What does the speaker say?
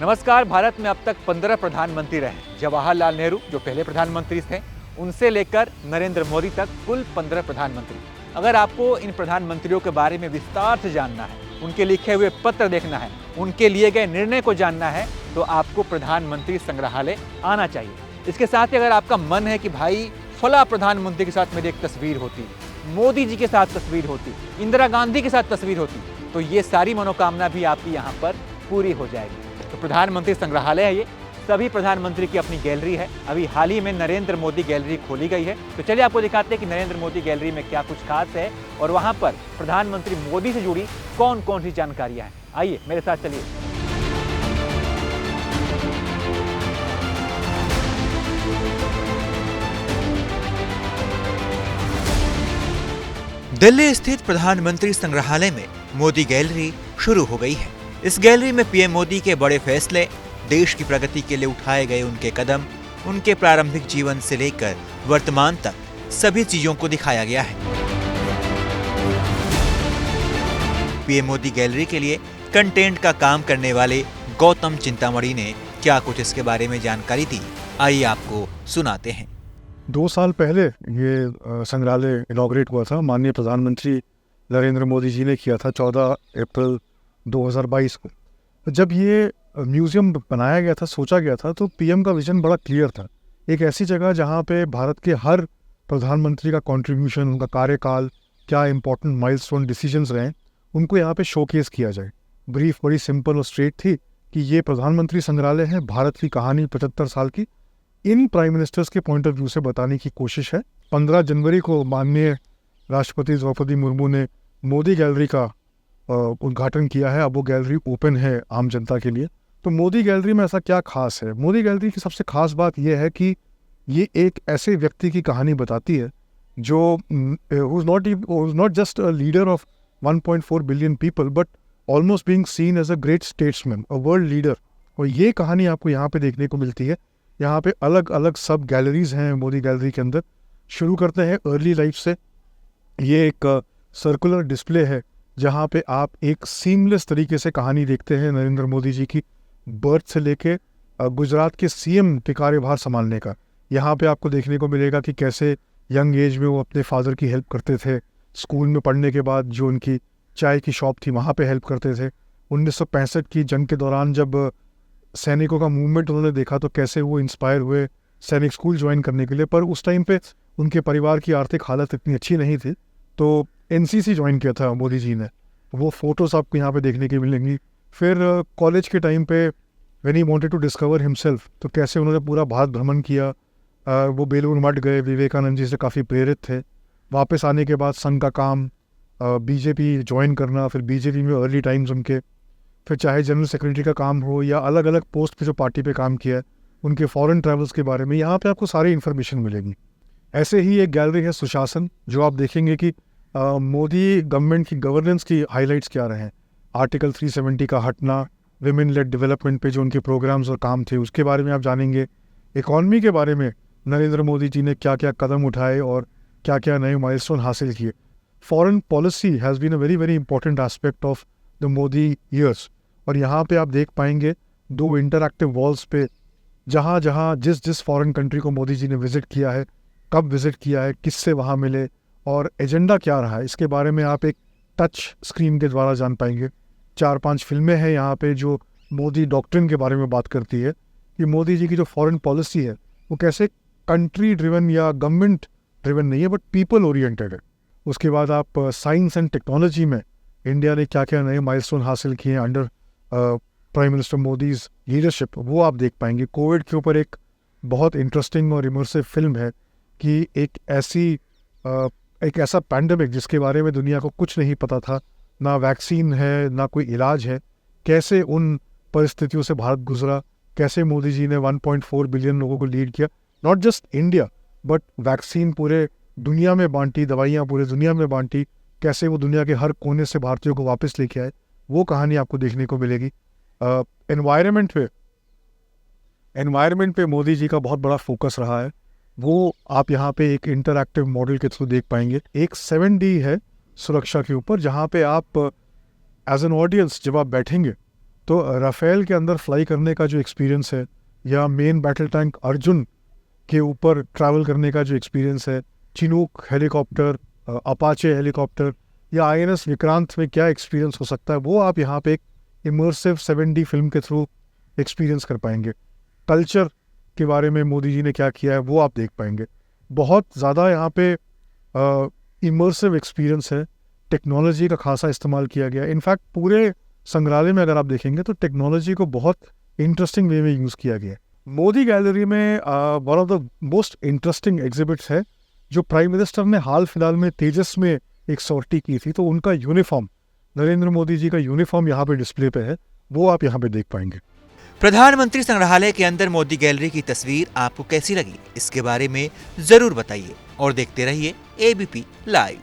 नमस्कार। भारत में अब तक 15 प्रधानमंत्री रहे। जवाहरलाल नेहरू जो पहले प्रधानमंत्री थे, उनसे लेकर नरेंद्र मोदी तक कुल 15 प्रधानमंत्री। अगर आपको इन प्रधानमंत्रियों के बारे में विस्तार से जानना है, उनके लिखे हुए पत्र देखना है, उनके लिए गए निर्णय को जानना है, तो आपको प्रधानमंत्री संग्रहालय आना चाहिए। इसके साथ ही अगर आपका मन है कि भाई फला प्रधानमंत्री के साथ मेरी एक तस्वीर होती, मोदी जी के साथ तस्वीर होती, इंदिरा गांधी के साथ तस्वीर होती, तो ये सारी मनोकामना भी आपकी यहाँ पर पूरी हो जाएगी। तो प्रधानमंत्री संग्रहालय है ये, सभी प्रधानमंत्री की अपनी गैलरी है। अभी हाल ही में नरेंद्र मोदी गैलरी खोली गई है, तो चलिए आपको दिखाते हैं कि नरेंद्र मोदी गैलरी में क्या कुछ खास है और वहाँ पर प्रधानमंत्री मोदी से जुड़ी कौन कौन सी जानकारियाँ हैं। आइए मेरे साथ चलिए। दिल्ली स्थित प्रधानमंत्री संग्रहालय में मोदी गैलरी शुरू हो गई है। इस गैलरी में पीएम मोदी के बड़े फैसले, देश की प्रगति के लिए उठाए गए उनके कदम, उनके प्रारंभिक जीवन से लेकर वर्तमान तक सभी चीजों को दिखाया गया है। पीएम मोदी गैलरी के लिए कंटेंट का काम करने वाले गौतम चिंतामणि ने क्या कुछ इसके बारे में जानकारी दी, आइए आपको सुनाते हैं। 2 साल पहले ये संग्रहालय इनॉग्रेट हुआ था। माननीय प्रधानमंत्री नरेंद्र मोदी जी ने किया था 14 अप्रैल 2022 को। जब ये म्यूज़ियम बनाया गया था, सोचा गया था, तो पीएम का विजन बड़ा क्लियर था। एक ऐसी जगह जहाँ पे भारत के हर प्रधानमंत्री का कंट्रीब्यूशन, उनका कार्यकाल, क्या इंपॉर्टेंट माइलस्टोन डिसीजंस रहे, उनको यहाँ पे शोकेस किया जाए। ब्रीफ बड़ी सिंपल और स्ट्रेट थी कि ये प्रधानमंत्री संग्रहालय है, भारत की कहानी 75 साल की इन प्राइम मिनिस्टर्स के पॉइंट ऑफ व्यू से बताने की कोशिश है। 15 जनवरी को माननीय राष्ट्रपति द्रौपदी मुर्मू ने मोदी गैलरी का उद्घाटन किया है। अब वो गैलरी ओपन है आम जनता के लिए। तो मोदी गैलरी में ऐसा क्या खास है? मोदी गैलरी की सबसे खास बात यह है कि ये एक ऐसे व्यक्ति की कहानी बताती है जो not just a leader of 1.4 billion people but almost being seen as a great statesman, a world leader. और ये कहानी आपको यहाँ पे देखने को मिलती है। यहाँ पे अलग अलग सब गैलरीज हैं मोदी गैलरी के अंदर। शुरू करते हैं अर्ली लाइफ से। ये एक सर्कुलर डिस्प्ले है जहाँ पे आप एक सीमलेस तरीके से कहानी देखते हैं नरेंद्र मोदी जी की बर्थ से लेके गुजरात के सीएम के कार्यभार संभालने का। यहाँ पे आपको देखने को मिलेगा कि कैसे यंग एज में वो अपने फादर की हेल्प करते थे। स्कूल में पढ़ने के बाद जो उनकी चाय की शॉप थी वहाँ पे हेल्प करते थे। 1965 की जंग के दौरान जब सैनिकों का मूवमेंट उन्होंने देखा तो कैसे वो इंस्पायर हुए सैनिक स्कूल ज्वाइन करने के लिए। पर उस टाइम पे उनके परिवार की आर्थिक हालत इतनी अच्छी नहीं थी, तो एनसीसी ज्वाइन किया था मोदी जी ने। वो फोटोज़ आपको यहाँ पे देखने की मिलेंगी। फिर कॉलेज के टाइम पे when he wanted to discover himself, तो कैसे उन्होंने पूरा भारत भ्रमण किया। वो बेलूर मठ गए, विवेकानंद जी से काफ़ी प्रेरित थे। वापस आने के बाद संघ का काम, बीजेपी ज्वाइन करना, फिर बीजेपी में अर्ली टाइम्स उनके, फिर चाहे जनरल सेक्रेटरी का काम हो या अलग अलग पोस्ट पे जो पार्टी पे काम किया है, उनके फॉरेन ट्रैवल्स के बारे में यहाँ पे आपको सारी इन्फॉर्मेशन मिलेगी। ऐसे ही एक गैलरी है सुशासन, जो आप देखेंगे कि मोदी गवर्नमेंट की गवर्नेंस की हाइलाइट्स क्या रहे हैं। आर्टिकल 370 का हटना, विमेन लेड डेवलपमेंट पे जो उनके प्रोग्राम्स और काम थे उसके बारे में आप जानेंगे। इकॉनमी के बारे में नरेंद्र मोदी जी ने क्या क्या कदम उठाए और क्या क्या नए माइलस्टोन हासिल किए। Foreign policy has been a very very important aspect of the Modi years. और यहाँ पे आप देख पाएंगे 2 इंटरैक्टिव वॉल्स पे जहाँ जहाँ जिस फॉरेन कंट्री को मोदी जी ने विज़िट किया है, कब विज़िट किया है, किससे वहाँ मिले और एजेंडा क्या रहा है, इसके बारे में आप एक टच स्क्रीन के द्वारा जान पाएंगे। 4-5 फिल्में हैं यहाँ पे जो मोदी डॉक्ट्रिन के बारे में बात करती है कि मोदी जी की जो फॉरेन पॉलिसी है वो कैसे कंट्री ड्रिवन या गवर्नमेंट ड्रिवन नहीं है बट पीपल ओरिएंटेड है। उसके बाद आप साइंस एंड टेक्नोलॉजी में इंडिया ने क्या क्या नए माइलस्टोन हासिल किए हैं under prime minister Modi's leadership, वो आप देख पाएंगे। कोविड के ऊपर एक बहुत इंटरेस्टिंग और इमर्सिव फिल्म है कि एक ऐसा पैंडेमिक जिसके बारे में दुनिया को कुछ नहीं पता था, ना वैक्सीन है ना कोई इलाज है, कैसे उन परिस्थितियों से भारत गुजरा, कैसे मोदी जी ने 1.4 बिलियन लोगों को लीड किया, not just India but vaccine पूरे दुनिया में बांटी, दवाइयाँ पूरे दुनिया में बांटी, कैसे वो दुनिया के हर कोने से भारतीयों को वापस लेके आए, वो कहानी आपको देखने को मिलेगी। एनवायरनमेंट पे मोदी जी का बहुत बड़ा फोकस रहा है, वो आप यहाँ पे एक इंटरैक्टिव मॉडल के थ्रू देख पाएंगे। एक 7D है सुरक्षा के ऊपर, जहाँ पे आप एज एन ऑडियंस जब आप बैठेंगे तो राफेल के अंदर फ्लाई करने का जो एक्सपीरियंस है, या मेन बैटल टैंक अर्जुन के ऊपर ट्रैवल करने का जो एक्सपीरियंस है, चिनूक हेलीकॉप्टर, अपाचे हेलीकॉप्टर, या INS विक्रांत में क्या एक्सपीरियंस हो सकता है, वो आप यहाँ पे एक इमर्सिव 7D फिल्म के थ्रू एक्सपीरियंस कर पाएंगे। कल्चर के बारे में मोदी जी ने क्या किया है वो आप देख पाएंगे। बहुत ज़्यादा यहाँ पे इमर्सिव एक्सपीरियंस है, टेक्नोलॉजी का खासा इस्तेमाल किया गया। इनफैक्ट पूरे संग्रहालय में अगर आप देखेंगे तो टेक्नोलॉजी को बहुत इंटरेस्टिंग वे में यूज़ किया गया है। मोदी गैलरी में one of the most interesting exhibits है, जो प्राइम मिनिस्टर ने हाल फिलहाल में तेजस में एक सॉर्टी की थी, तो उनका यूनिफॉर्म, नरेंद्र मोदी जी का यूनिफॉर्म यहाँ पे डिस्प्ले पे है, वो आप यहाँ पे देख पाएंगे। प्रधानमंत्री संग्रहालय के अंदर मोदी गैलरी की तस्वीर आपको कैसी लगी, इसके बारे में जरूर बताइए और देखते रहिए ABP लाइव।